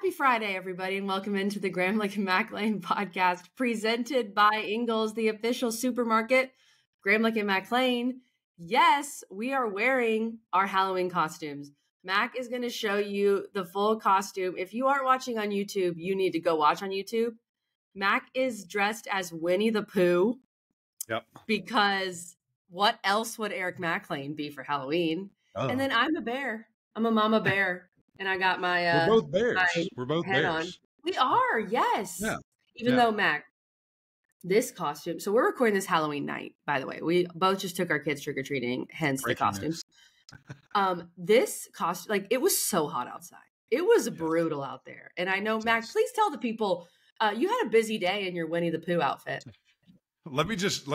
Happy Friday, everybody, and welcome into the Graham and Mac Lane podcast presented by Ingles, the official supermarket. Graham and Mac Lane. Yes, we are wearing our Halloween costumes. Mac is going to show you the full costume. If you aren't watching on YouTube, you need to go watch on YouTube. Mac is dressed as Winnie the Pooh. Yep. Because what else would Eric McLean be for Halloween? Oh. And then I'm a bear. I'm a mama bear. And I got my we're both bears. We're both bears. On. We are, yes. Yeah. Even though, Mac, this costume. So we're recording this Halloween night, by the way. We both just took our kids trick-or-treating, hence the costumes. This costume, like, it was so hot outside. It was brutal out there. And I know, Mac, please tell the people, you had a busy day in your Winnie the Pooh outfit. Let me just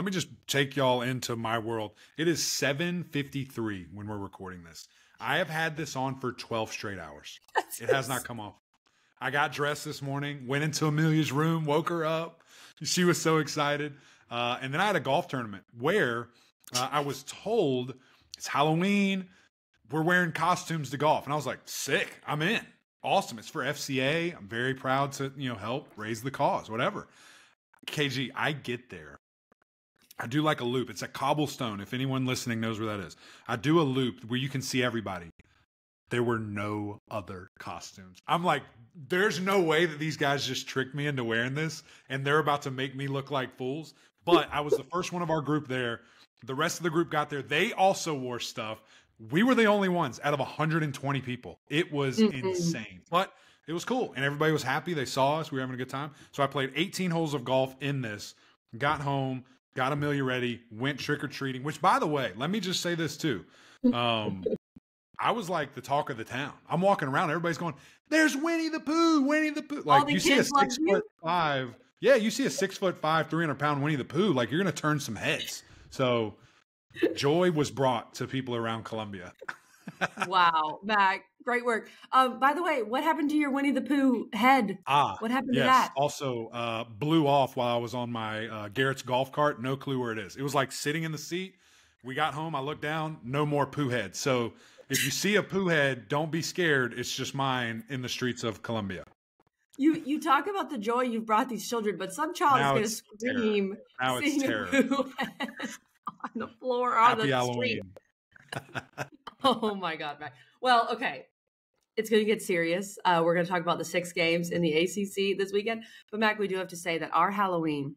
take y'all into my world. It is 7:53 when we're recording this. I have had this on for 12 straight hours. It has not come off. I got dressed this morning, went into Amelia's room, woke her up. She was so excited. And then I had a golf tournament where I was told it's Halloween. We're wearing costumes to golf. And I was like, sick. I'm in. Awesome. It's for FCA. I'm very proud to, help raise the cause, whatever. KG, I get there. I do like a loop. It's a cobblestone. If anyone listening knows where that is. I do a loop where you can see everybody. There were no other costumes. I'm like, there's no way that these guys just tricked me into wearing this and they're about to make me look like fools. But I was the first one of our group there. The rest of the group got there. They also wore stuff. We were the only ones out of 120 people. It was insane. But it was cool. And everybody was happy. They saw us. We were having a good time. So I played 18 holes of golf in this, got home, got Amelia ready, went trick-or-treating, which, by the way, let me just say this too. I was like the talk of the town. I'm walking around, everybody's going, there's Winnie the Pooh, Winnie the Pooh. Like, you see a 6'5", you see a 6'5", 300-pound Winnie the Pooh, like, you're going to turn some heads. So joy was brought to people around Columbia. Wow, Mac, great work. By the way, what happened to your Winnie the Pooh head? What happened to that? Also blew off while I was on my Garrett's golf cart. No clue where it is. It was like sitting in the seat. We got home. I looked down. No more Pooh head. So if you see a Pooh head, don't be scared. It's just mine in the streets of Columbia. You talk about the joy you've brought these children, but some child is going to scream. Now it's terror. On the floor, on Happy the Halloween. Street. Oh my God, Mac. Well, okay. It's going to get serious. We're going to talk about the 6 games in the ACC this weekend. But Mac, we do have to say that our Halloween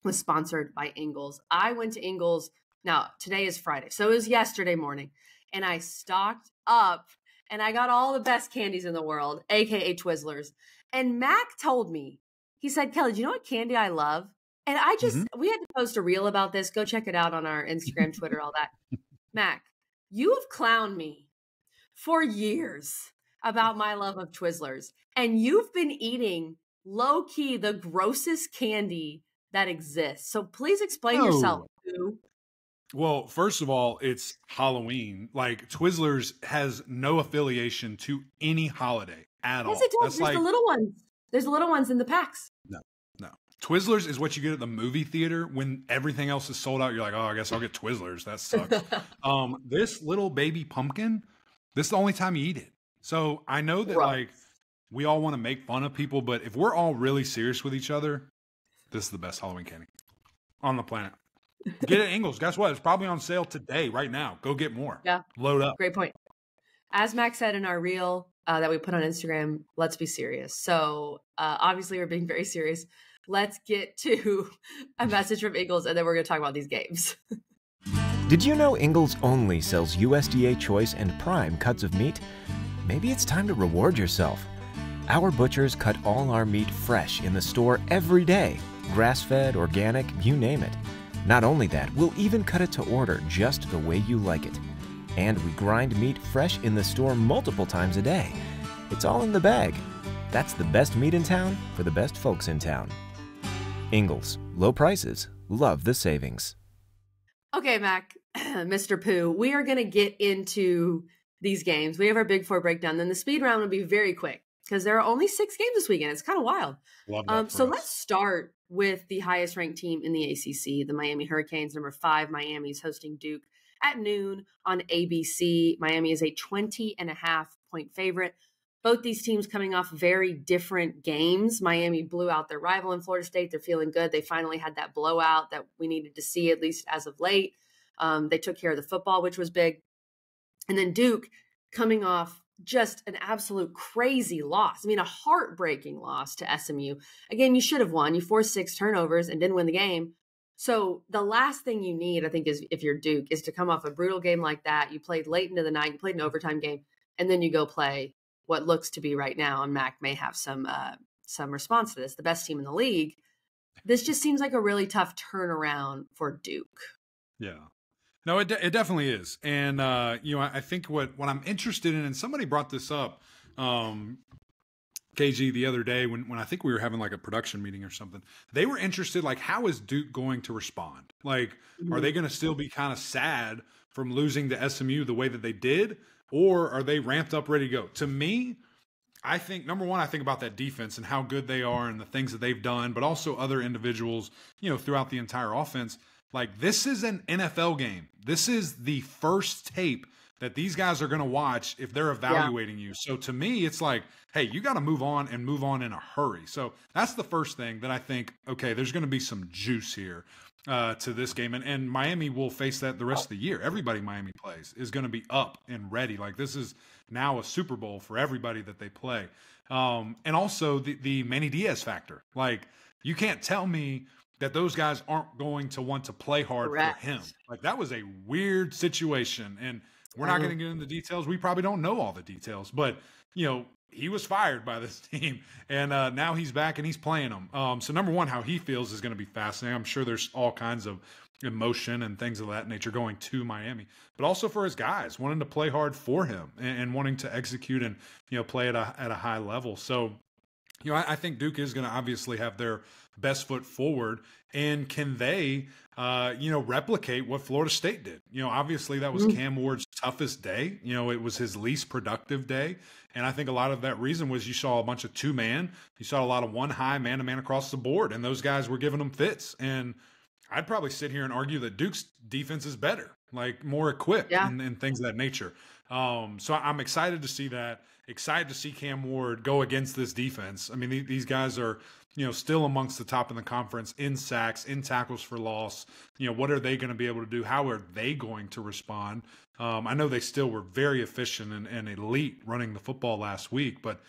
was sponsored by Ingles. I went to Ingles. Now, today is Friday. So it was yesterday morning. And I stocked up and I got all the best candies in the world, AKA Twizzlers. And Mac told me, he said, Kelly, do you know what candy I love? And I just, we had to post a reel about this. Go check it out on our Instagram, Twitter, all that. Mac, you have clowned me for years about my love of Twizzlers. And you've been eating low-key the grossest candy that exists. So please explain yourself. Well, first of all, it's Halloween. Like, Twizzlers has no affiliation to any holiday at all. Yes, it does. There's the little ones. There's the little ones in the packs. No. Twizzlers is what you get at the movie theater when everything else is sold out. You're like, oh, I guess I'll get Twizzlers. That sucks. This little baby pumpkin, this is the only time you eat it. So I know that like we all want to make fun of people, but if we're all really serious with each other, this is the best Halloween candy on the planet. Get it at Ingles. Guess what? It's probably on sale today, right now. Go get more. Yeah. Load up. Great point. As Max said in our reel that we put on Instagram, let's be serious. So obviously we're being very serious. Let's get to a message from Ingles, and then we're going to talk about these games. Did you know Ingles only sells USDA Choice and Prime cuts of meat? Maybe it's time to reward yourself. Our butchers cut all our meat fresh in the store every day. Grass-fed, organic, you name it. Not only that, we'll even cut it to order just the way you like it. And we grind meat fresh in the store multiple times a day. It's all in the bag. That's the best meat in town for the best folks in town. Ingles, low prices, love the savings. Okay, Mac, Mr. Pooh, we are going to get into these games. We have our Big Four breakdown. Then the speed round will be very quick because there are only 6 games this weekend. It's kind of wild. Love that so let's start with the highest ranked team in the ACC, the Miami Hurricanes, number 5. Miami's hosting Duke at noon on ABC. Miami is a 20.5 point favorite. both these teams coming off very different games. Miami blew out their rival in Florida State. They're feeling good. They finally had that blowout that we needed to see, at least as of late. They took care of the football, which was big. And then Duke coming off just an absolute crazy loss. I mean, a heartbreaking loss to SMU. Again, you should have won. You forced 6 turnovers and didn't win the game. So the last thing you need, I think, is if you're Duke, is to come off a brutal game like that. You played late into the night, you played an overtime game, and then you go play what looks to be right now, and Mac may have some response to this, the best team in the league. This just seems like a really tough turnaround for Duke. Yeah. No, it definitely is. And, I think what I'm interested in, and somebody brought this up, KG, the other day when I think we were having like a production meeting or something, they were interested, like, how is Duke going to respond? Like, are they going to still be kind of sad from losing to SMU the way that they did? Or are they ramped up, ready to go? To me, I think, number one, I think about that defense and how good they are and the things that they've done, but also other individuals, throughout the entire offense. Like, this is an NFL game. This is the first tape that these guys are going to watch if they're evaluating you. So to me, it's like, hey, you got to move on and move on in a hurry. So that's the first thing that I think, okay, there's going to be some juice here to this game. And Miami will face that the rest of the year. Everybody Miami plays is going to be up and ready. Like, this is now a Super Bowl for everybody that they play. And also the Manny Diaz factor. Like, you can't tell me that those guys aren't going to want to play hard for him. Like, that was a weird situation. And we're not going to get into the details. We probably don't know all the details. But, he was fired by this team. And now he's back and he's playing them. So, number one, how he feels is going to be fascinating. I'm sure there's all kinds of emotion and things of that nature going to Miami. But also for his guys, wanting to play hard for him and wanting to execute and, play at a high level. So, I think Duke is going to obviously have their best foot forward. And can they, replicate what Florida State did? Obviously that was Cam Ward's toughest day. It was his least productive day. And I think a lot of that reason was you saw a bunch of 2-man. You saw a lot of 1-high, man-to-man across the board. And those guys were giving them fits. And I'd probably sit here and argue that Duke's defense is better, like more equipped and things of that nature. So I'm excited to see that. Excited to see Cam Ward go against this defense. I mean, these guys are, still amongst the top in the conference in sacks, in tackles for loss. What are they going to be able to do? How are they going to respond? I know they still were very efficient and elite running the football last week, but,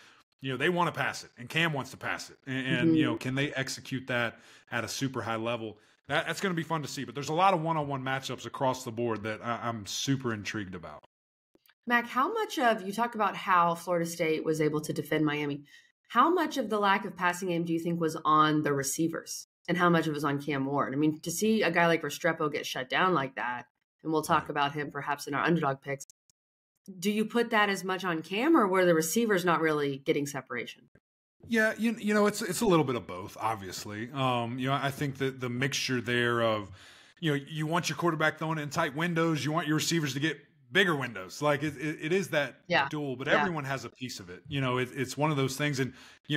they want to pass it, and Cam wants to pass it. And can they execute that at a super high level? That's going to be fun to see. But there's a lot of one-on-one matchups across the board that I'm super intrigued about. Mac, how much of, you talk about how Florida State was able to defend Miami. How much of the lack of passing game do you think was on the receivers? And how much of it was on Cam Ward? I mean, to see a guy like Restrepo get shut down like that, and we'll talk about him perhaps in our underdog picks, do you put that as much on Cam, or were the receivers not really getting separation? Yeah, it's a little bit of both, obviously. I think that the mixture there of, you want your quarterback throwing it in tight windows, you want your receivers to get bigger windows. Like it is that duel, but everyone has a piece of it. It's one of those things. And,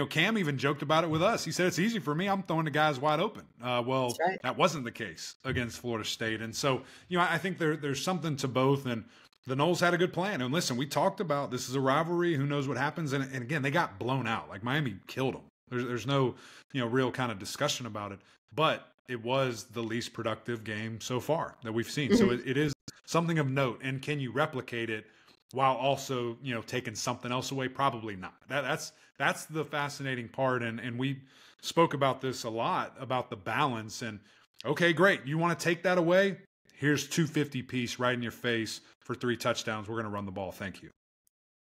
Cam even joked about it with us. He said, it's easy for me. I'm throwing the guys wide open. That wasn't the case against Florida State. And so, I think there's something to both. And the Noles had a good plan. And listen, we talked about this is a rivalry. Who knows what happens? And again, they got blown out. Like, Miami killed them. There's no, real kind of discussion about it. But it was the least productive game so far that we've seen. So it is something of note. And can you replicate it while also, taking something else away? Probably not. That's the fascinating part. And we spoke about this a lot, about the balance. And okay, great. You want to take that away? Here's 250 piece right in your face for 3 touchdowns. We're going to run the ball. Thank you.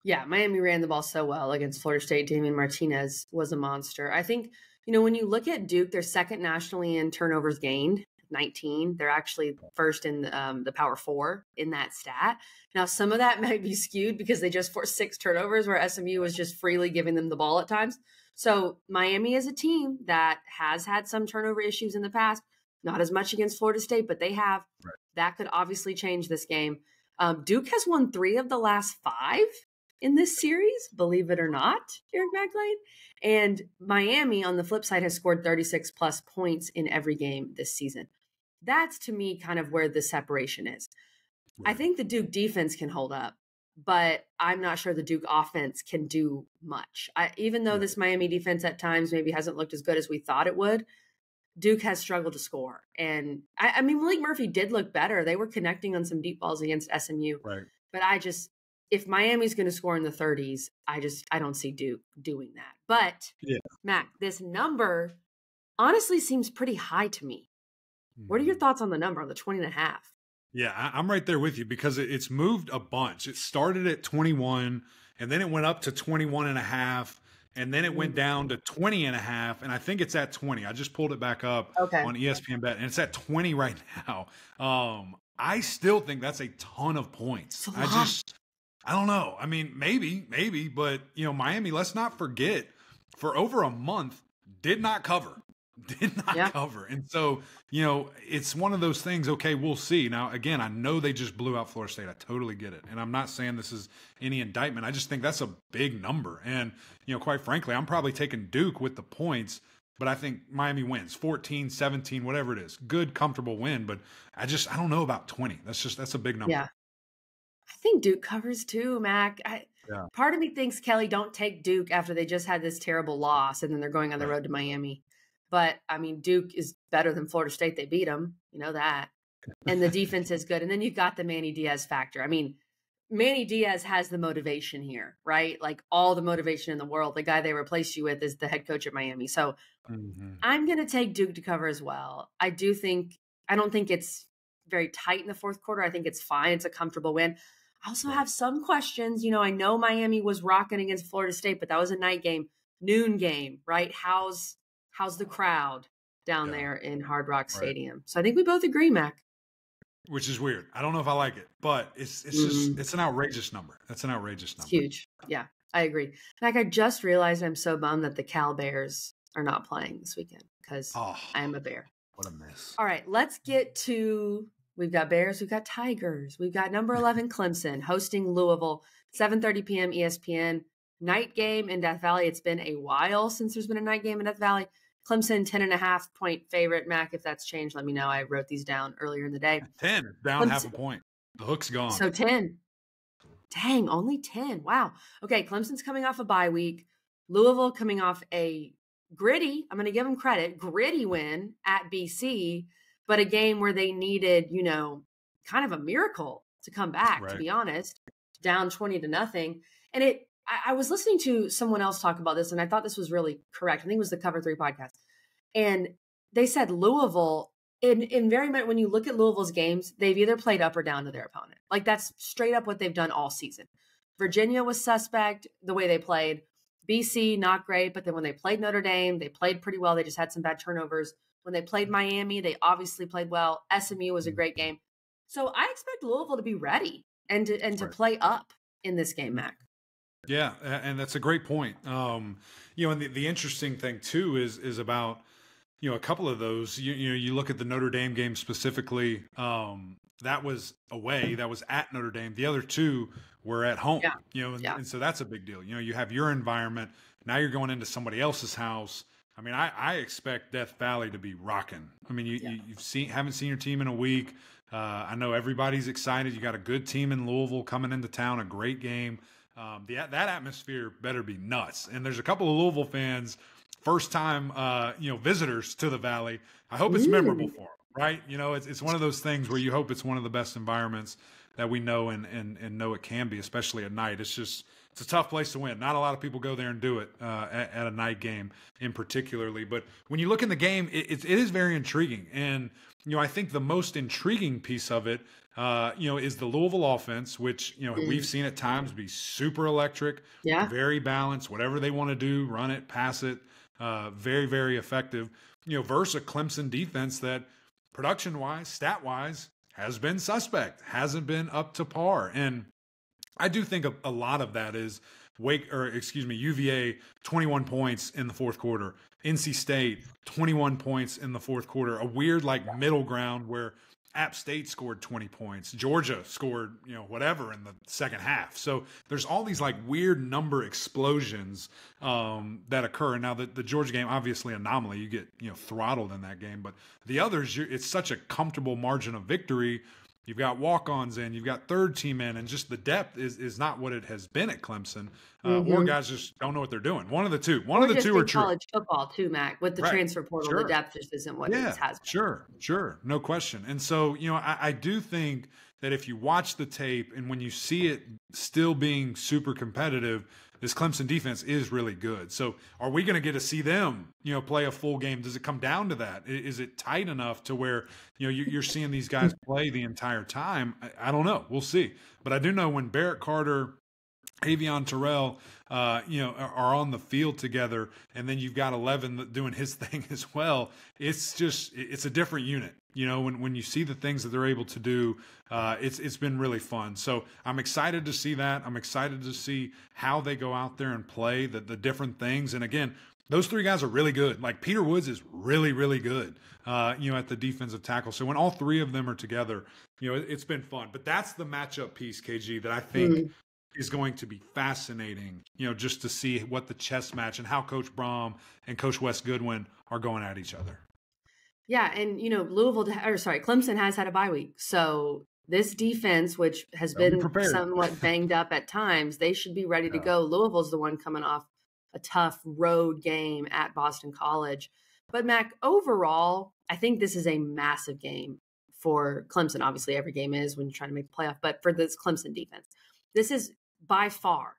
Yeah, Miami ran the ball so well against Florida State. Damian Martinez was a monster. I think, when you look at Duke, they're second nationally in turnovers gained, 19. They're actually first in the Power 4 in that stat. Now, some of that might be skewed because they just forced 6 turnovers, where SMU was just freely giving them the ball at times. So Miami is a team that has had some turnover issues in the past, not as much against Florida State, but they have. Right. That could obviously change this game. Duke has won 3 of the last 5 in this series, believe it or not, Eric McLean. And Miami, on the flip side, has scored 36 plus points in every game this season. That's, to me, kind of where the separation is. Right. I think the Duke defense can hold up. but I'm not sure the Duke offense can do much. Even though this Miami defense at times maybe hasn't looked as good as we thought it would, Duke has struggled to score. And I mean, Malik Murphy did look better. They were connecting on some deep balls against SMU. Right. But if Miami's going to score in the 30s, I don't see Duke doing that. But Mac, this number honestly seems pretty high to me. What are your thoughts on the number, on the 20.5? Yeah, I'm right there with you because it's moved a bunch. It started at 21 and then it went up to 21.5 and then it went down to 20.5 and I think it's at 20. I just pulled it back up on ESPN Bet and it's at 20 right now. I still think that's a ton of points. I don't know. I mean, maybe, but Miami, let's not forget, for over a month did not cover. Cover. And so, it's one of those things, okay, we'll see. Now, again, I know they just blew out Florida State. I totally get it. And I'm not saying this is any indictment. I just think that's a big number. And, quite frankly, I'm probably taking Duke with the points, but I think Miami wins 14, 17, whatever it is. Good, comfortable win. But I don't know about 20. That's a big number. Yeah. I think Duke covers too, Mac. Part of me thinks, Kelly, don't take Duke after they just had this terrible loss and then they're going on the road to Miami. But, I mean, Duke is better than Florida State. They beat them. You know that. And the defense is good. And then you've got the Manny Diaz factor. I mean, Manny Diaz has the motivation here, right? Like all the motivation in the world. The guy they replaced you with is the head coach at Miami. So I'm going to take Duke to cover as well. I don't think it's very tight in the fourth quarter. I think it's fine. It's a comfortable win. I also have some questions. I know Miami was rocking against Florida State, but that was a night game, noon game, right? How's the crowd down there in Hard Rock Stadium? So I think we both agree, Mac. Which is weird. I don't know if I like it, but it's just it's an outrageous number. That's an outrageous number. It's huge. Yeah, I agree. Like I just realized I'm so bummed that the Cal Bears are not playing this weekend because I am a Bear. What a miss. All right, let's get to we've got Bears, we've got Tigers, we've got number 11 Clemson hosting Louisville, 7:30 p.m. ESPN. Night game in Death Valley. It's been a while since there's been a night game in Death Valley. Clemson, 10.5 point favorite. Mac, if that's changed, let me know. I wrote these down earlier in the day. 10, down half a point. The hook's gone. So 10. Dang, only 10. Wow. Okay, Clemson's coming off a bye week. Louisville coming off a gritty, I'm going to give them credit, gritty win at BC, but a game where they needed, kind of a miracle to come back, to be honest, down 20-0. And I was listening to someone else talk about this, and I thought this was really correct. I think it was the Cover 3 podcast. And they said Louisville, in very much, when you look at Louisville's games, they've either played up or down to their opponent. Like that's straight up what they've done all season. Virginia was suspect the way they played. BC, not great. But then when they played Notre Dame, they played pretty well. They just had some bad turnovers. When they played Miami, they obviously played well. SMU was a great game. So I expect Louisville to be ready and to play up in this game, Mac. Yeah, and that's a great point. And the interesting thing too is about a couple of those. You look at the Notre Dame game specifically. That was away. That was at Notre Dame. The other two were at home. And so that's a big deal. You have your environment. Now you're going into somebody else's house. I mean, I expect Death Valley to be rocking. I mean, haven't seen your team in a week. I know everybody's excited. You got a good team in Louisville coming into town. A great game. That atmosphere better be nuts. And there's a couple of Louisville fans, first time, visitors to the Valley. I hope it's memorable for them, right? It's one of those things where you hope it's one of the best environments that we know and know it can be, especially at night. It's a tough place to win. Not a lot of people go there and do it at a night game in particularly. But when you look in the game, it is very intriguing. And, I think the most intriguing piece of it, is the Louisville offense, which, we've seen at times be super electric, very balanced, whatever they want to do, run it, pass it, very, very effective, versus a Clemson defense that production-wise, stat-wise, has been suspect, hasn't been up to par. And I do think a lot of that is UVA, 21 points in the fourth quarter. NC State, 21 points in the fourth quarter. A weird middle ground where App State scored 20 points. Georgia scored, whatever in the second half. So there's all these weird number explosions that occur. Now the Georgia game, obviously anomaly. You get, throttled in that game. But the others, it's such a comfortable margin of victory You've got walk-ons in, you've got third team in, and just the depth is not what it has been at Clemson. Or guys just don't know what they're doing. One of the two. One of the two are true. College football too, Mac. With the transfer portal, the depth just isn't what it has been. Sure. No question. And so, I do think that if you watch the tape and when you see it still being super competitive, this Clemson defense is really good. So are we going to get to see them, play a full game? Does it come down to that? Is it tight enough to where, you're seeing these guys play the entire time? I don't know. We'll see. But I do know when Barrett Carter, Avion Terrell, are on the field together, and then you've got 11 doing his thing as well. It's a different unit. When you see the things that they're able to do, it's been really fun. So I'm excited to see that. I'm excited to see how they go out there and play the different things. And again, those three guys are really good. Like Peter Woods is really, really good, at the defensive tackle. So when all three of them are together, it's been fun. But that's the matchup piece, KG, that I think is going to be fascinating, just to see what the chess match and how Coach Brom and Coach Wes Goodwin are going at each other. Yeah, and Clemson has had a bye week. So this defense, which has been somewhat banged up at times, they should be ready to go. Louisville's the one coming off a tough road game at Boston College. But Mac, overall, I think this is a massive game for Clemson. Obviously, every game is when you're trying to make the playoff, but for this Clemson defense, this is by far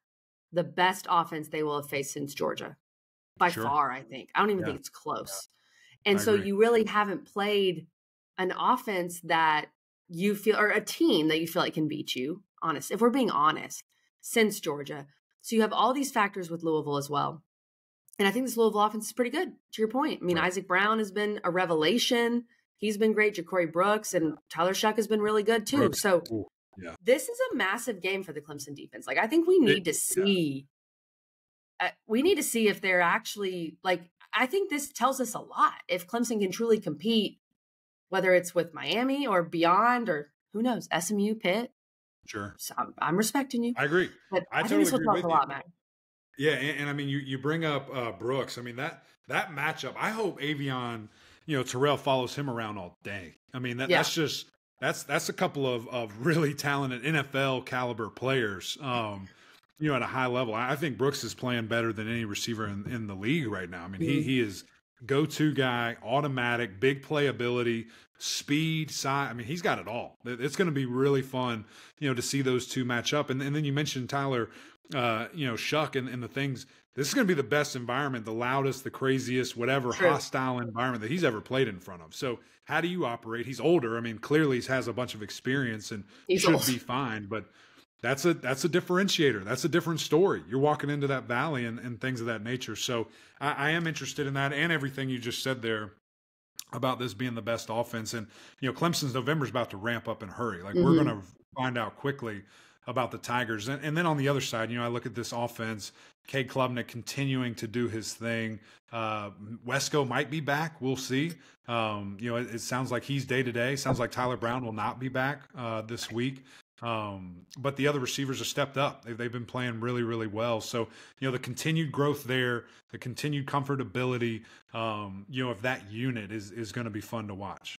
the best offense they will have faced since Georgia. By far, I think. I don't even think it's close. And so you really haven't played an offense that you feel, or a team that you feel like can beat you, honest, if we're being honest, since Georgia. So you have all these factors with Louisville as well. And I think this Louisville offense is pretty good, to your point. I mean, Isaac Brown has been a revelation. He's been great. Ja'Cory Brooks and Tyler Shuck has been really good too. So this is a massive game for the Clemson defense. Like, I think we need to see, if they're actually I think this tells us a lot. If Clemson can truly compete, whether it's with Miami or beyond, or who knows, SMU, Pitt. Sure. So I'm respecting you. I agree. But I think totally this will agree tell with us a you. lot, Matt. Yeah, and I mean, you bring up Brooks. I mean, that matchup, I hope Avion, Terrell follows him around all day. I mean, that's a couple of really talented NFL caliber players, at a high level. I think Brooks is playing better than any receiver in the league right now. I mean, he is go-to guy, automatic, big playability, speed, size. I mean, he's got it all. It's going to be really fun, to see those two match up. And then you mentioned Tyler, Shuck and the things. This is going to be the best environment, the loudest, the craziest, whatever hostile environment that he's ever played in front of. So how do you operate? He's older. I mean, clearly he has a bunch of experience and should be fine, but that's a differentiator. That's a different story. You're walking into that valley and things of that nature. So I am interested in that and everything you just said there about this being the best offense. And, Clemson's November is about to ramp up in a hurry. Like we're going to find out quickly about the Tigers. And then on the other side, I look at this offense, Cade Klubnik continuing to do his thing. Wesco might be back. We'll see. It sounds like he's day-to-day. Sounds like Tyler Brown will not be back this week. But the other receivers have stepped up. They've been playing really, really well. So, the continued growth there, the continued comfortability, of that unit is going to be fun to watch.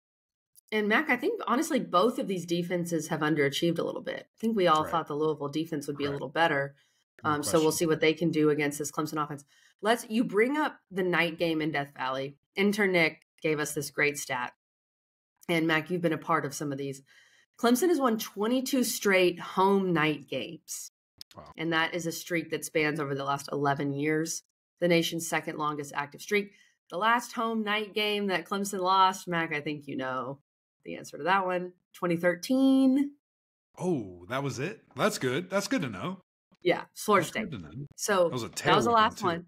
And Mac, I think honestly, both of these defenses have underachieved a little bit. I think we all thought the Louisville defense would be a little better. So we'll see what they can do against this Clemson offense. You bring up the night game in Death Valley. Intern Nick gave us this great stat. And Mac, you've been a part of some of these. Clemson has won 22 straight home night games. Wow. And that is a streak that spans over the last 11 years, the nation's second longest active streak. The last home night game that Clemson lost, Mac, I think you know the answer to that one, 2013. Oh, that was it? That's good. That's good to know. Yeah, Florida State. So that was the last one.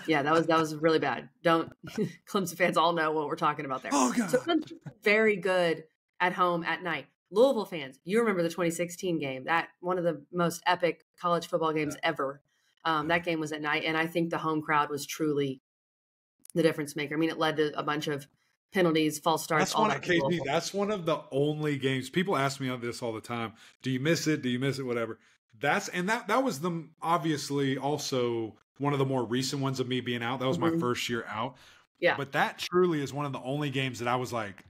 Yeah, that was really bad. Clemson fans all know what we're talking about there. Oh, God. So Clemson very good at home at night. Louisville fans, you remember the 2016 game, that one of the most epic college football games ever. That game was at night, and I think the home crowd was truly the difference maker. I mean, it led to a bunch of penalties, false starts, all that. That's one of the only games. People ask me this all the time. Do you miss it? Do you miss it? Whatever. That was obviously also one of the more recent ones of me being out. That was my first year out. Yeah. But that truly is one of the only games that I was like,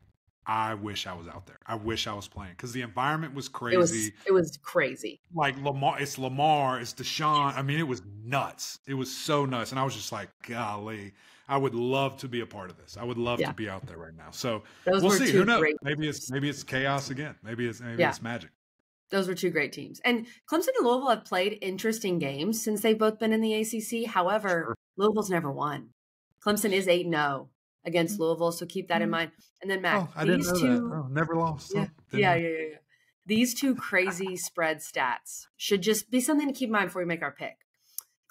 I wish I was out there. I wish I was playing because the environment was crazy. It was crazy. Like Lamar, it's Deshaun. I mean, it was nuts. It was so nuts. And I was just like, golly, I would love to be a part of this. I would love to be out there right now. So we'll see. Who knows? Maybe it's chaos again. Maybe it's magic. Those were two great teams. And Clemson and Louisville have played interesting games since they've both been in the ACC. However, Louisville's never won. Clemson is 8-0 against Louisville, so keep that in mind. And then, Mac, I didn't know that. Never lost. Yeah. These two crazy spread stats should just be something to keep in mind before we make our pick.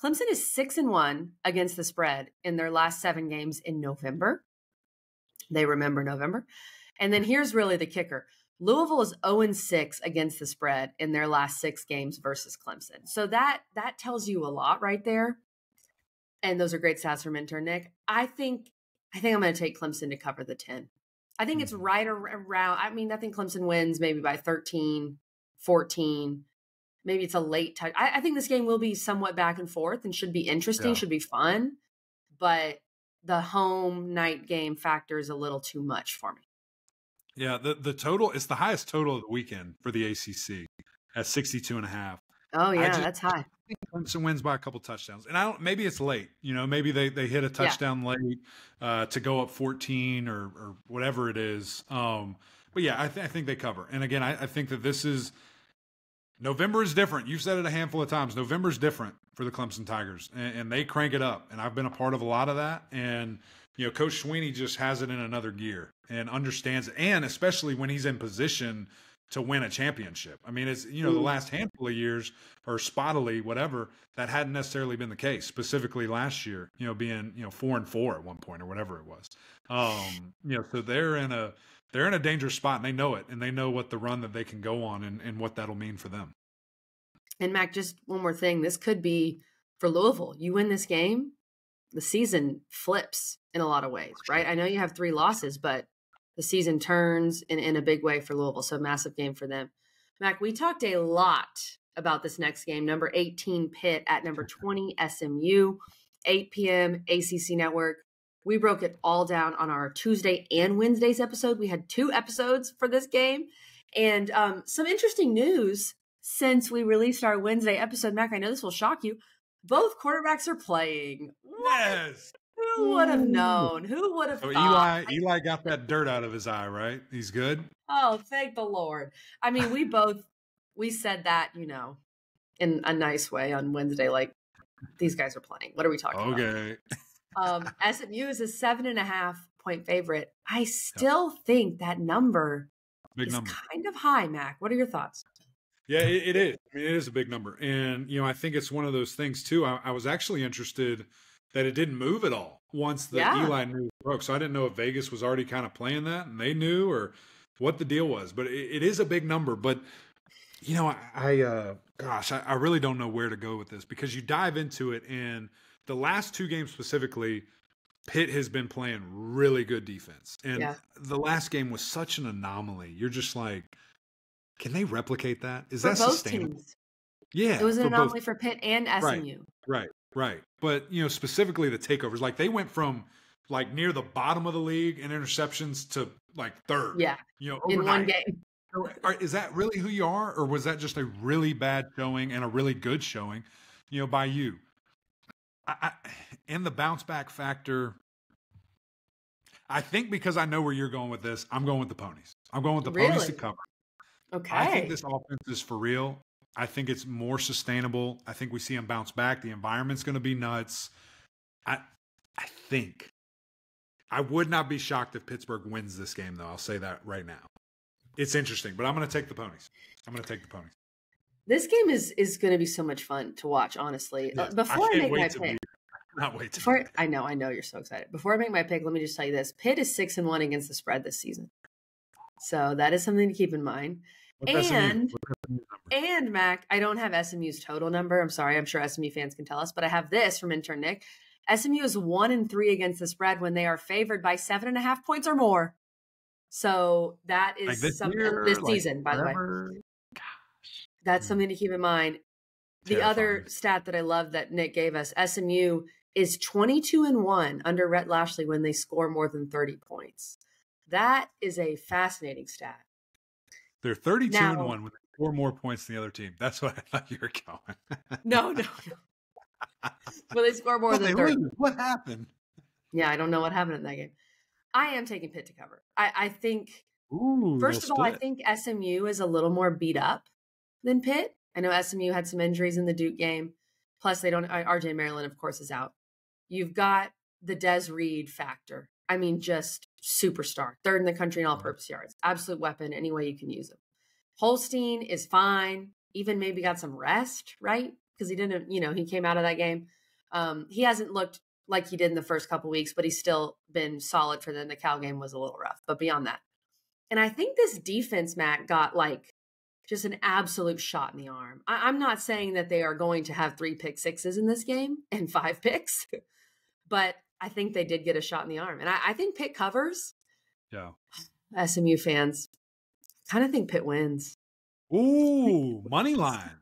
Clemson is 6-1 against the spread in their last 7 games in November. They remember November. And then here's really the kicker. Louisville is 0-6 against the spread in their last 6 games versus Clemson. So that tells you a lot right there. And those are great stats from intern Nick. I think I'm going to take Clemson to cover the 10. I think it's right around. I mean, I think Clemson wins maybe by 13, 14. Maybe it's a late touch. I think this game will be somewhat back and forth and should be interesting, should be fun. But the home night game factor is a little too much for me. Yeah, the total, it's the highest total of the weekend for the ACC at 62.5. Oh, yeah, that's high. I think Clemson wins by a couple touchdowns. And maybe it's late. Maybe they hit a touchdown late to go up 14 or whatever it is. But yeah, I think they cover. And again, I think that November is different. You've said it a handful of times. November is different for the Clemson Tigers, and they crank it up. And I've been a part of a lot of that. And, Coach Sweeney just has it in another gear and understands it. And especially when he's in position to win a championship. I mean, it's, the last handful of years or spottily, whatever, that hadn't necessarily been the case, specifically last year, being, 4-4 at one point or whatever it was. So they're in a dangerous spot and they know it, and they know what the run that they can go on and what that'll mean for them. And Mac, just one more thing. This could be for Louisville. You win this game, the season flips in a lot of ways, right? I know you have 3 losses, but the season turns in a big way for Louisville. So massive game for them. Mac, we talked a lot about this next game. Number 18, Pitt at number 20, SMU, 8 p.m. ACC Network. We broke it all down on our Tuesday and Wednesday's episode. We had 2 episodes for this game. And some interesting news since we released our Wednesday episode. Mac, I know this will shock you. Both quarterbacks are playing. Yes. Who would have known? Who would have thought? Eli got that dirt out of his eye, right? He's good? Oh, thank the Lord. I mean, we said that, in a nice way on Wednesday, like, these guys are playing. What are we talking about? Okay. SMU is a 7.5-point favorite. I still think that number is kind of high, Mac. What are your thoughts? Yeah, it is. I mean, it is a big number. And, I think it's one of those things, too. I was actually interested that it didn't move at all once the Eli news broke. So I didn't know if Vegas was already kind of playing that and they knew or what the deal was. But it is a big number. But, I really don't know where to go with this because you dive into it and the last 2 games specifically, Pitt has been playing really good defense. And the last game was such an anomaly. You're just like, can they replicate that? Is that sustainable? Teams. Yeah. It was an anomaly for Pitt and SMU. Right. But, specifically the takeovers, like they went from like near the bottom of the league in interceptions to like 3rd. Yeah. In one game. Is that really who you are? Or was that just a really bad showing and a really good showing, by you? And the bounce back factor, I think because I know where you're going with this, I'm going with the Ponies. I'm going with the Ponies to cover. Okay. I think this offense is for real. I think it's more sustainable. I think we see them bounce back. The environment's going to be nuts. I think. I would not be shocked if Pittsburgh wins this game, though. I'll say that right now. It's interesting, but I'm going to take the Ponies. This game is going to be so much fun to watch, honestly. Yes. Before I make my pick. Not wait to I know you're so excited. Before I make my pick, let me just tell you this. Pitt is 6-1 against the spread this season. So that is something to keep in mind. And Mac, I don't have SMU's total number. I'm sorry. I'm sure SMU fans can tell us, but I have this from intern Nick. SMU is 1-3 against the spread when they are favored by 7.5 points or more. So that is this season, by the way. Gosh. That's something to keep in mind. The other stat that I love that Nick gave us, SMU is 22-1 under Rhett Lashley when they score more than 30 points. That is a fascinating stat. They're 32-1 Now, when they score more points than the other team. That's what I thought you were going. no. Well, they score more than 30. What happened? Yeah, I don't know what happened in that game. I am taking Pitt to cover. I think, Ooh, first of all, I think SMU is a little more beat up than Pitt. I know SMU had some injuries in the Duke game. Plus, they don't. RJ Maryland, of course, is out. You've got the Des Reed factor. I mean, just superstar, third in the country in all-purpose yards, absolute weapon. Any way you can use him. Holstein is fine. Even maybe got some rest, right? Because he didn't. He came out of that game. He hasn't looked like he did in the first couple weeks, but he's still been solid for them. The Cal game was a little rough, but beyond that, and I think this defense, Matt, got like just an absolute shot in the arm. I'm not saying that they are going to have 3 pick sixes in this game and 5 picks, but I think they did get a shot in the arm. And I think Pitt covers. Yeah. SMU fans kind of think Pitt wins. Ooh, money line.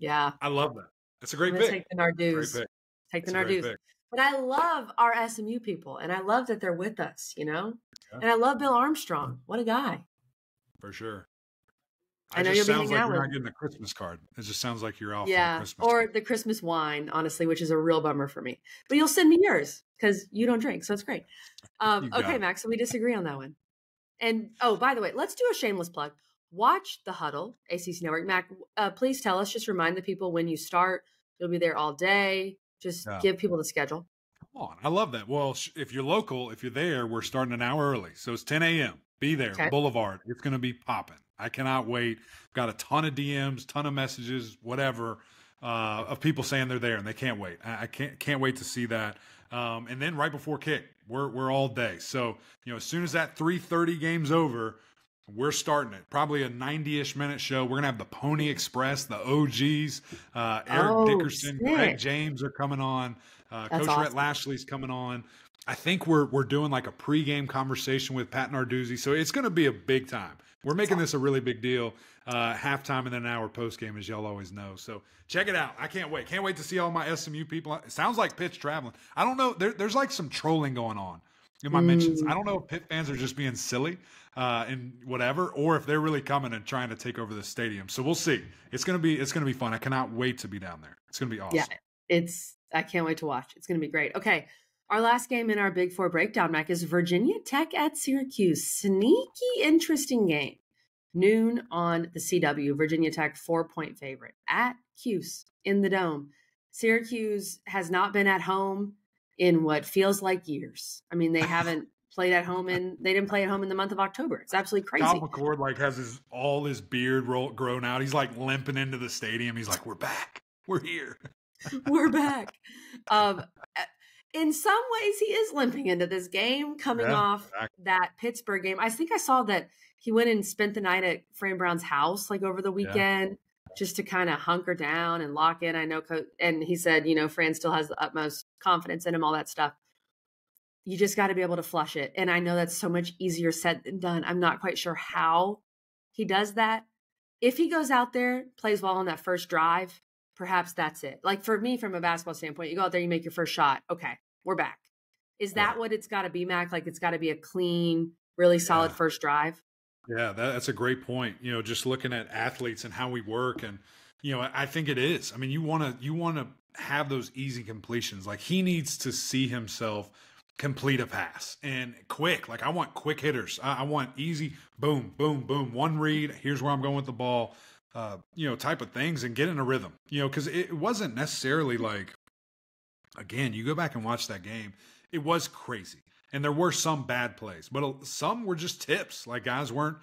Yeah. I love that. That's a great pick. Take the Nardoos. Take the Nardoos. But I love our SMU people, and I love that they're with us, Yeah. And I love Bill Armstrong. What a guy. For sure. I know you'll be hanging out with. You're not getting a Christmas card. It just sounds like you're off. Yeah, or the Christmas wine, honestly, which is a real bummer for me. But you'll send me yours because you don't drink, so it's great. Okay, Max, so we disagree on that one. And by the way, let's do a shameless plug. Watch The Huddle, ACC Network. Mac, please tell us. Just remind the people when you start. You'll be there all day. Just give people the schedule. Come on, I love that. Well, if you're local, if you're there, we're starting an hour early, so it's 10 a.m. Be there, Boulevard. It's going to be popping. I cannot wait. Got a ton of DMs, ton of messages, whatever, of people saying they're there and they can't wait. I can't wait to see that. And then right before kick, we're all day. So as soon as that 3:30 game's over, we're starting it. Probably a 90-ish minute show. We're gonna have the Pony Express, the OGs, Eric Dickerson, Greg James are coming on. Coach Rhett Lashley's coming on. I think we're doing like a pregame conversation with Pat Narduzzi. So it's going to be a big time. We're making this a really big deal. Halftime and then an hour postgame, as y'all always know. So check it out. I can't wait. Can't wait to see all my SMU people. It sounds like Pitt's traveling. I don't know. There's like some trolling going on in my mentions. I don't know if Pitt fans are just being silly and whatever, or if they're really coming and trying to take over the stadium. So we'll see. It's gonna be fun. I cannot wait to be down there. It's gonna be awesome. Yeah, I can't wait to watch. It's gonna be great. Okay. Our last game in our Big Four breakdown, Mac, is Virginia Tech at Syracuse. Sneaky, interesting game. Noon on the CW. Virginia Tech 4-point favorite at Cuse in the Dome. Syracuse has not been at home in what feels like years. I mean, they haven't played at home they didn't play at home in the month of October. It's absolutely crazy. Kyle McCord has all his beard grown out. He's like limping into the stadium. He's like, "We're back. We're here. We're back." In some ways, he is limping into this game, coming off that Pittsburgh game. I think I saw that he went and spent the night at Fran Brown's house, like over the weekend, just to kind of hunker down and lock in. I know, and he said, Fran still has the utmost confidence in him, all that stuff. You just got to be able to flush it. And I know that's so much easier said than done. I'm not quite sure how he does that. If he goes out there, plays well on that first drive, perhaps that's it. Like for me, from a basketball standpoint, you go out there, you make your first shot. Okay, we're back. Is that what it's got to be, Mac? Like it's got to be a clean, really solid first drive? Yeah, that's a great point. Just looking at athletes and how we work, and I think it is. I mean, you want to have those easy completions. Like he needs to see himself complete a pass and quick. Like I want quick hitters. I want easy, boom, boom, boom, one read. Here's where I'm going with the ball. Type of things, and get in a rhythm. Because it wasn't necessarily like. Again, you go back and watch that game. It was crazy. And there were some bad plays, but some were just tips. Like guys weren't,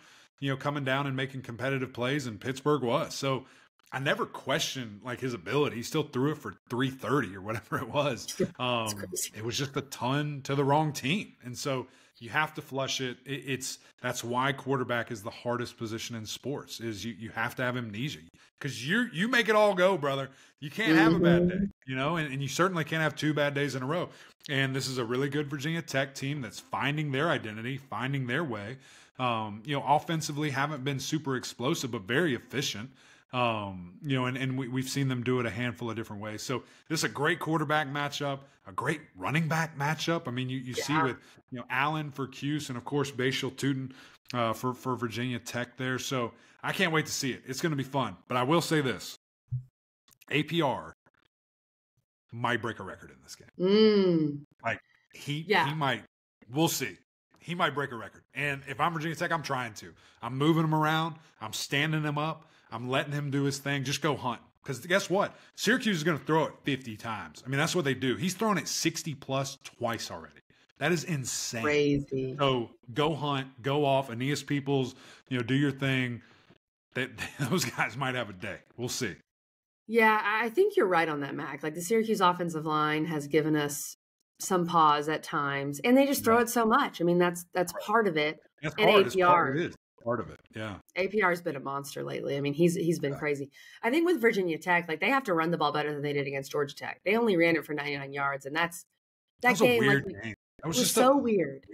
coming down and making competitive plays, and Pittsburgh was. So I never questioned like his ability. He still threw it for 330 or whatever it was. It was just a ton to the wrong team. And so you have to flush it. That's why quarterback is the hardest position in sports. Is you have to have amnesia because you make it all go, brother. You can't have a bad day, and you certainly can't have 2 bad days in a row. And this is a really good Virginia Tech team that's finding their identity, finding their way. Offensively haven't been super explosive, but very efficient. And we've seen them do it a handful of different ways. So this is a great quarterback matchup, a great running back matchup. I mean, you see with Allen for Cuse and of course Bashal Tootin for Virginia Tech there. So I can't wait to see it. It's going to be fun. But I will say this: APR might break a record in this game. Like he might. We'll see. He might break a record. And if I'm Virginia Tech, I'm trying to. I'm moving him around. I'm standing him up. I'm letting him do his thing. Just go hunt. Because guess what? Syracuse is going to throw it 50 times. I mean, that's what they do. He's thrown it 60-plus twice already. That is insane. Crazy. So go hunt. Go off. Aeneas Peoples, do your thing. Those guys might have a day. We'll see. Yeah, I think you're right on that, Mac. Like the Syracuse offensive line has given us some pause at times, and they just throw it so much. I mean, that's part of it. That's and hard. APR It is part of it. Yeah. APR has been a monster lately. I mean, he's been crazy. I think with Virginia Tech, like they have to run the ball better than they did against Georgia Tech. They only ran it for 99 yards, and that was game, a weird game. That was just so weird.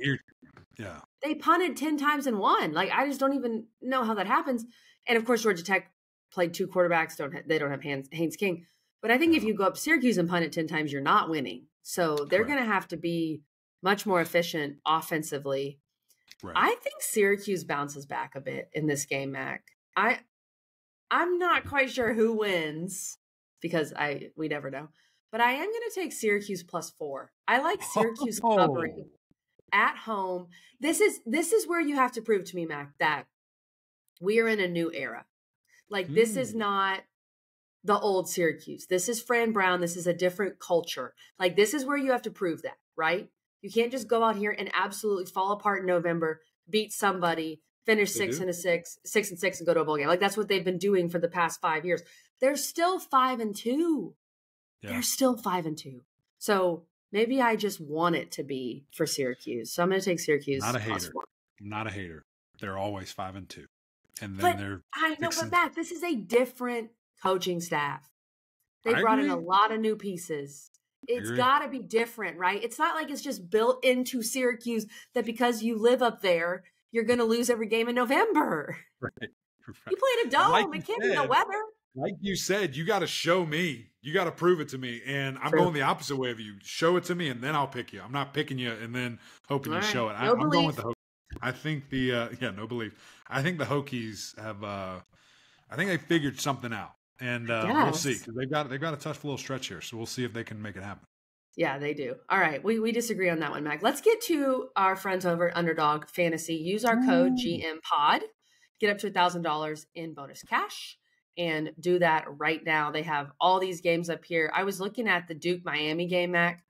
Yeah. They punted 10 times and won. Like I just don't even know how that happens. And of course, Georgia Tech played two quarterbacks. They don't have Haynes King. But I think if you go up Syracuse and punt it 10 times, you're not winning. So they're going to have to be much more efficient offensively. Right. I think Syracuse bounces back a bit in this game, Mac. I'm not quite sure who wins because we never know. But I am going to take Syracuse +4. I like Syracuse covering at home. This is where you have to prove to me, Mac, that we are in a new era. Like this is not the old Syracuse. This is Fran Brown. This is a different culture. Like this is where you have to prove that, right? You can't just go out here and absolutely fall apart in November, beat somebody, finish 6-6, and go to a bowl game. Like that's what they've been doing for the past 5 years. They're still 5-2. Yeah. They're still 5-2. So maybe I just want it to be for Syracuse. So I'm going to take Syracuse. Not a hater. I'm not a hater. They're always 5-2. And then they're I know, but Matt, this is a different coaching staff. They brought in a lot of new pieces. It's got to be different, right? It's not like it's just built into Syracuse that because you live up there, you're going to lose every game in November. Right. You play in a dome. It can't be the weather. Like you said, you got to show me. You got to prove it to me. And I'm going the opposite way of you. Show it to me, and then I'll pick you. I'm not picking you and then hoping you show it. I'm going with the Hokies. I think no belief. I think the Hokies have. I think they figured something out, and we'll see because they've got a tough little stretch here. So we'll see if they can make it happen. Yeah, they do. All right, we disagree on that one, Mac. Let's get to our friends over at Underdog Fantasy. Use our code GMPOD. Get up to $1,000 in bonus cash. And do that right now. They have all these games up here. I was looking at the Duke-Miami game, Mac,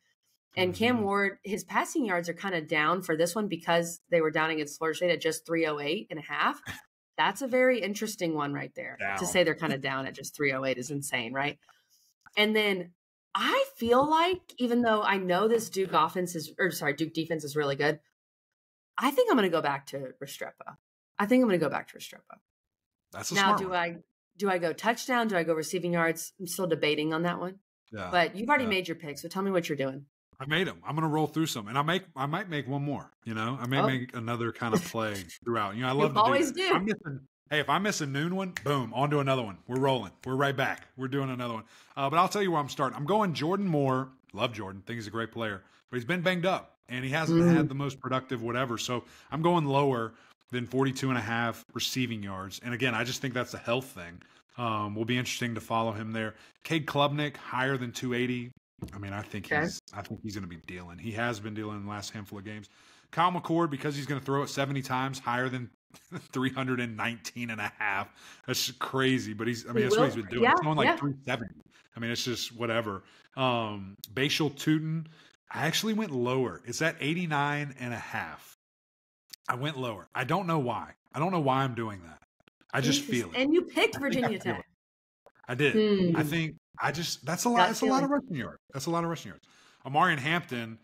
and Cam Ward, his passing yards are kind of down for this one because they were down against Florida State at just 308.5. That's a very interesting one right there. To say they're kind of down at just 308 is insane, right? And then I feel like, even though I know this Duke defense is really good, I think I'm going to go back to Restrepo. That's a smart one. Do I go touchdown? Do I go receiving yards? I'm still debating on that one. Yeah, but you've already made your pick, so tell me what you're doing. I made them. I'm going to roll through some, and I might make one more. I may make another kind of play throughout. I love to always do. If I miss a noon one, boom, on to another one. We're rolling. We're right back. We're doing another one. But I'll tell you where I'm starting. I'm going Jordan Moore. Love Jordan. Think he's a great player, but he's been banged up, and he hasn't had the most productive whatever. So I'm going lower than 42.5 receiving yards. And again, I just think that's a health thing. Will be interesting to follow him there. Cade Klubnik, higher than 280. I mean, I think he's going to be dealing. He has been dealing in the last handful of games. Kyle McCord, because he's going to throw it 70 times, higher than 319.5. That's just crazy. But that's what he's been doing. He's going like 370. I mean, it's just whatever. Bashal Tootin, I actually went lower. It's at 89.5. I went lower. I don't know why. I'm doing that. I just feel it. And you picked Virginia Tech. I did. I think that's a lot. That's a lot of rushing yards. Amarian Hampton,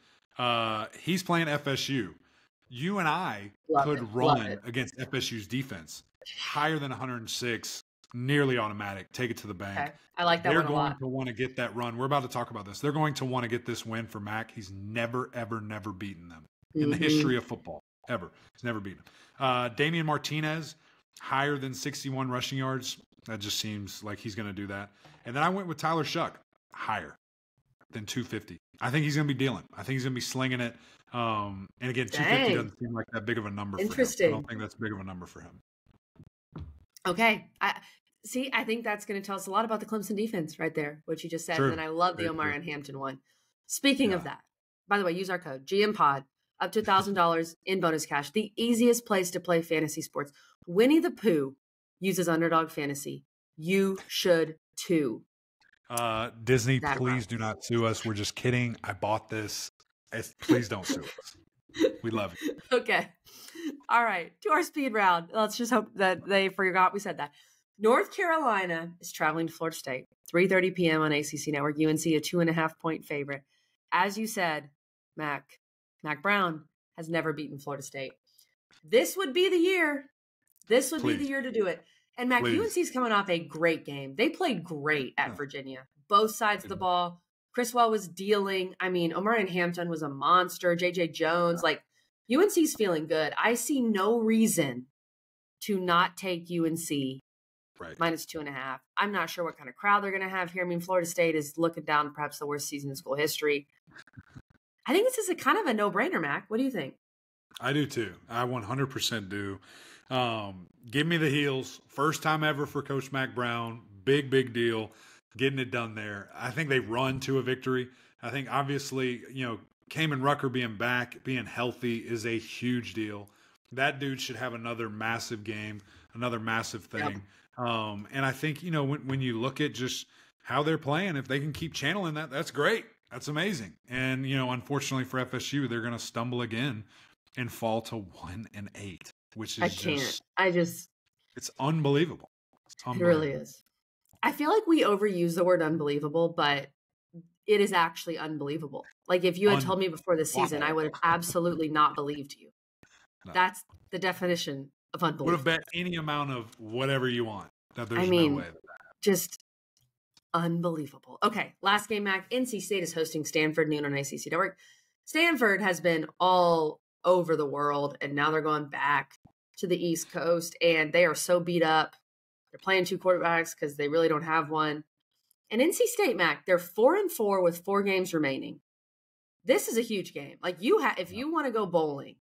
he's playing FSU. You and I could run against FSU's defense higher than 106, nearly automatic. Take it to the bank. Okay. I like that one a lot. They're going to want to get that run. We're about to talk about this. They're going to want to get this win for Mac. He's never, ever, never beaten them in the history of football. Ever. He's never beaten them. Damian Martinez, higher than 61 rushing yards. That just seems like he's going to do that. And then I went with Tyler Shuck, higher than 250. I think he's going to be dealing. I think he's going to be slinging it. And again, 250 doesn't seem like that big of a number for him. I don't think that's big of a number for him. Okay. I think that's going to tell us a lot about the Clemson defense right there, what you just said. True. And then I love the Omarion Hampton one. Speaking of that, by the way, use our code GMPOD, up to $1,000 in bonus cash. The easiest place to play fantasy sports. Winnie the Pooh uses Underdog Fantasy. You should too. Disney, please do not sue us. We're just kidding. I bought this. Please don't sue us. We love you. Okay. All right. To our speed round. Let's just hope that they forgot we said that. North Carolina is traveling to Florida State. 3:30 p.m. on ACC Network. UNC a 2.5-point favorite. As you said, Mac Brown has never beaten Florida State. This would be the year. This would be the year to do it. And Mac, UNC's coming off a great game. They played great at Virginia. Both sides of the ball. Criswell was dealing. I mean, Omarion Hampton was a monster. J.J. Jones. Like, UNC's feeling good. I see no reason to not take UNC minus 2.5. I'm not sure what kind of crowd they're going to have here. I mean, Florida State is looking down perhaps the worst season in school history. I think this is a kind of a no-brainer, Mac. What do you think? I do too. I 100% do. Give me the heels. First time ever for Coach Mac Brown. Big deal. Getting it done there. I think they run to a victory. I think obviously, Kamen Rucker being back, being healthy is a huge deal. That dude should have another massive game, another massive thing. Yep. And I think, when you look at just how they're playing, if they can keep channeling that, that's great. That's amazing. And, unfortunately for FSU, they're going to stumble again and fall to 1-8, which is it's unbelievable. It really is. I feel like we overuse the word unbelievable, but it is actually unbelievable. Like if you had told me before the season, I would have absolutely not believed you. No. That's the definition of unbelievable. Would have bet any amount of whatever you want. That there's no way. Just unbelievable. Okay, last game, Mac. NC State is hosting Stanford noon on ACC Network. Stanford has been all over the world, and now they're going back to the East Coast, and they are so beat up. They're playing two quarterbacks because they really don't have one. And NC State, Mac, they're 4-4 with 4 games remaining. This is a huge game. Like if you want to go bowling,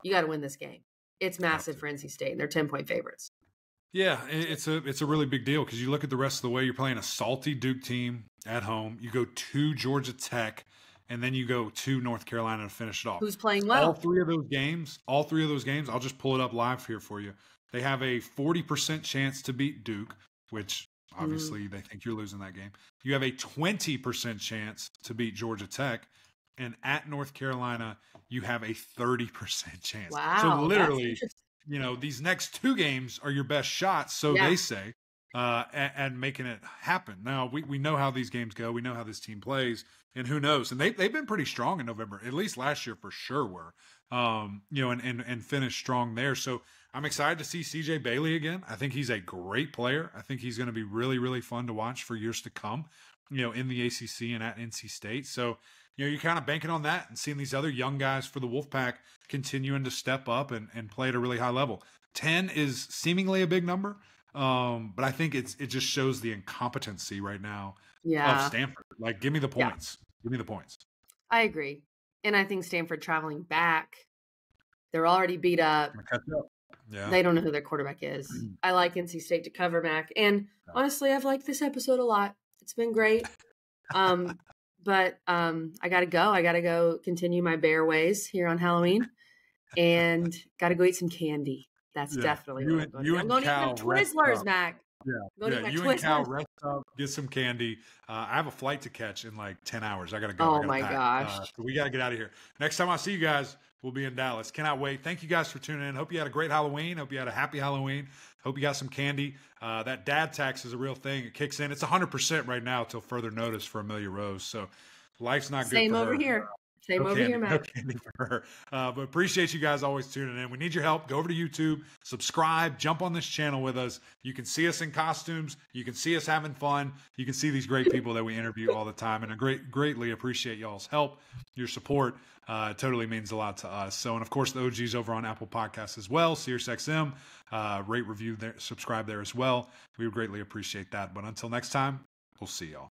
you got to win this game. It's massive for NC State, and they're 10-point favorites. Yeah, it's a really big deal because you look at the rest of the way. You're playing a salty Duke team at home. You go to Georgia Tech, and then you go to North Carolina to finish it off. Who's playing well? All three of those games, I'll just pull it up live here for you. They have a 40% chance to beat Duke, which obviously they think you're losing that game. You have a 20% chance to beat Georgia Tech. And at North Carolina, you have a 30% chance. Wow. So literally, these next 2 games are your best shots, so they say, and making it happen. Now, we know how these games go. We know how this team plays, and who knows? And they've been pretty strong in November, at least last year for sure were, and finished strong there. So I'm excited to see CJ Bailey again. I think he's a great player. I think he's going to be really, really fun to watch for years to come, in the ACC and at NC State. So, you're kind of banking on that and seeing these other young guys for the Wolfpack continuing to step up and play at a really high level. 10 is seemingly a big number, but I think it just shows the incompetency right now of Stanford. Like, give me the points. Give me the points. I agree. And I think Stanford traveling back, they're already beat up. Yeah. They don't know who their quarterback is. I like NC State to cover, Mac. And honestly, I've liked this episode a lot. It's been great. But I got to go. I got to go continue my bear ways here on Halloween and got to go eat some candy. That's definitely what I'm going to do. I'm going to eat my Twizzlers, Mac. Yeah, you and Cal rest up, get some candy. I have a flight to catch in like 10 hours. I got to go. Oh, my gosh. So we got to get out of here. Next time I see you guys, we'll be in Dallas. Cannot wait. Thank you guys for tuning in. Hope you had a great Halloween. Hope you had a happy Halloween. Hope you got some candy. That dad tax is a real thing. It kicks in. It's 100% right now till further notice for Amelia Rose. So life's not good. Same over here. Same over here, Matt. No candy for her. But appreciate you guys always tuning in. We need your help. Go over to YouTube, subscribe, jump on this channel with us. You can see us in costumes. You can see us having fun. You can see these great people that we interview all the time. And I greatly appreciate y'all's help, your support. It totally means a lot to us. So, and of course, the OGs over on Apple Podcasts as well, SiriusXM. Rate, review there, subscribe there as well. We would greatly appreciate that. But until next time, we'll see y'all.